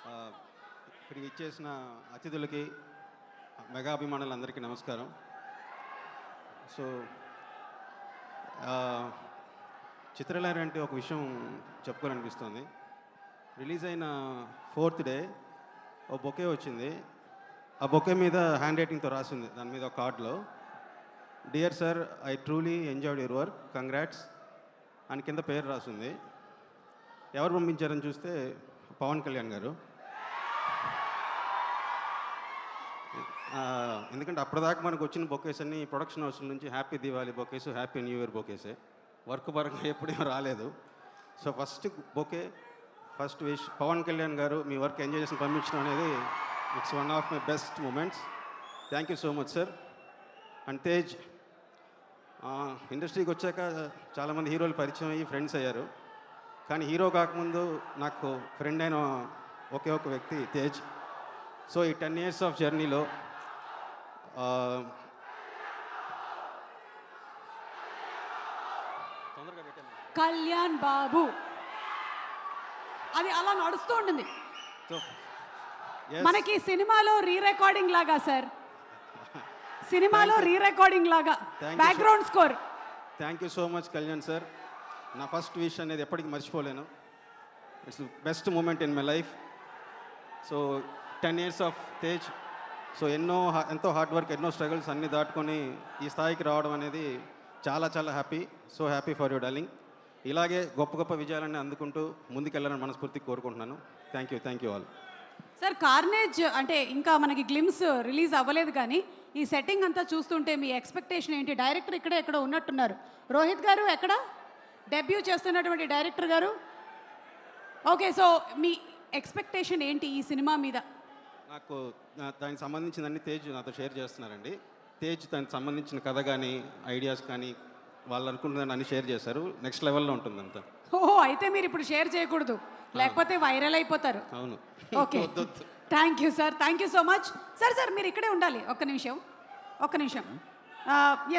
ఇక్కడికి ఇచ్చేసిన అతిథులకి, మెగా అభిమానులందరికీ నమస్కారం. సో చిత్రలహరి అంటే ఒక విషయం చెప్పుకోవాలనిపిస్తుంది. రిలీజ్ అయిన 4th డే ఒక బొకే వచ్చింది. ఆ బొకే మీద హ్యాండ్ రైటింగ్తో రాసింది, దాని మీద ఒక కార్డులో, dear sir, I truly enjoyed your work, congrats అని కింద పేరు రాసింది. ఎవరు పంపించారని చూస్తే పవన్ కళ్యాణ్ గారు. ఎందుకంటే అప్పటిదాకా మనకు వచ్చిన బొకేస్ అన్ని ప్రొడక్షన్ హౌస్ నుంచి happy Diwali bouquets, happy new year బొకేసే, వర్క్ పరంగా ఎప్పుడేమో రాలేదు. So first bouquet, first wish Pawan Kalyan garu, మీ వర్క్ ఎంజాయ్ చేసి పంపించడం అనేది it's one of my best moments. Thank you so much sir. And Tej, ఇండస్ట్రీకి వచ్చాక చాలామంది హీరోలు పరిచయం అయ్యి ఫ్రెండ్స్ అయ్యారు. కానీ హీరో కాకముందు నాకు ఫ్రెండ్ అయిన ఒకే ఒక వ్యక్తి తేజ్. సో ఈ 10 years ఆఫ్ జర్నీలో కళ్యాణ్ బాబు అది అలా నడుస్తూ ఉంటుంది. మనకి సినిమాలో రీ రికార్డింగ్ లాగా సార్, సినిమాలో రీ రికార్డింగ్ లాగా background score. Thank you so much Kalyan sir. నా ఫస్ట్ విష్ అనేది ఎప్పటికీ మర్చిపోలేను. It's best moment in my life. So 10 years of Tej. So ఎంతో హార్డ్ వర్క్, ఎన్నో స్ట్రగుల్స్ అన్నీ దాటుకొని ఈ స్థాయికి రావడం అనేది చాలా చాలా happy. So happy for you darling. ఇలాగే గొప్ప గొప్ప విజయాలన్నీ అందుకుంటూ ముందుకెళ్ళాలని మనస్ఫూర్తిగా కోరుకుంటున్నాను. Thank you all. Sir, carnage అంటే ఇంకా మనకి గ్లిమ్స్ రిలీజ్ అవ్వలేదు, కానీ ఈ సెట్టింగ్ అంతా చూస్తుంటే మీ ఎక్స్పెక్టేషన్ ఏంటి? డైరెక్టర్ ఇక్కడే ఎక్కడ ఉన్నట్టున్నారు. రోహిత్ గారు ఎక్కడ? డెబ్యూ చేస్తున్నటువంటి డైరెక్టర్ గారు. ఓకే, సో మీ ఎక్స్పెక్టేషన్ ఏంటి ఈ సినిమా మీద? నాకు దానికి సంబంధించిన అన్ని తేజ్ నాతో షేర్ చేస్తున్నారండి. తేజ్ దానికి సంబంధించిన కథ కానీ, ఐడియాస్ కానీ, వాళ్ళు అనుకున్నదాన్ని అన్ని షేర్ చేశారు. నెక్స్ట్ లెవెల్లో ఉంటుందంతా. ఓహో, అయితే మీరు ఇప్పుడు షేర్ చేయకూడదు, లేకపోతే వైరల్ అయిపోతారు. అవును. Okay, thank you sir, thank you so much. Sir మీరు ఇక్కడే ఉండాలి. ఒక్క నిమిషం.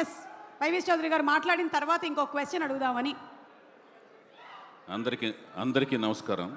ఎస్, వైవిఎస్ చౌదరి గారు మాట్లాడిన తర్వాత ఇంకో క్వశ్చన్ అడుగుదామని. అందరికీ నమస్కారం.